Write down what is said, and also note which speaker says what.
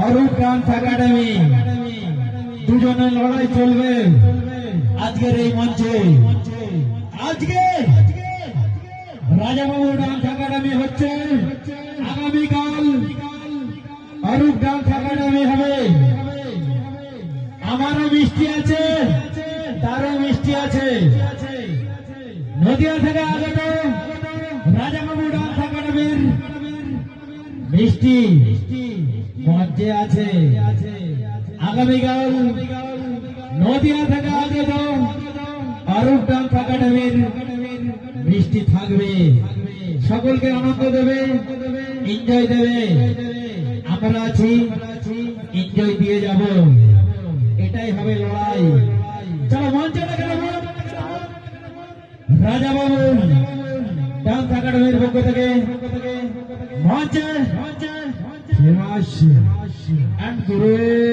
Speaker 1: Arup dance academy দুজনের লড়াই চলবে আজকের এই মঞ্চে। আজকে রাজাবাবু ডান্স একাডেমি হচ্ছে, আগামীকাল অরূপ ডান্স একাডেমি হবে। আমারও মিষ্টি আছে, তারও মিষ্টি আছে। নদিয়া থেকে আগত রাজাবাবু ডান্স একাডেমির মিষ্টি মঞ্চে আছে। আগামীকাল নদিয়া থেকে আগত অরূপ ডান্স একাডেমির মিষ্টি থাকবে, সকলকে আনন্দ দেবে, এনজয় দেবে। আমরা আছি, এনজয় দিয়ে যাব, এটাই হবে লড়াই। চলো মঞ্চে রাজাবাবু ডান্স একাডেমির পক্ষ থেকে মঞ্চে ফেমাস অ্যান্ড গ্রেট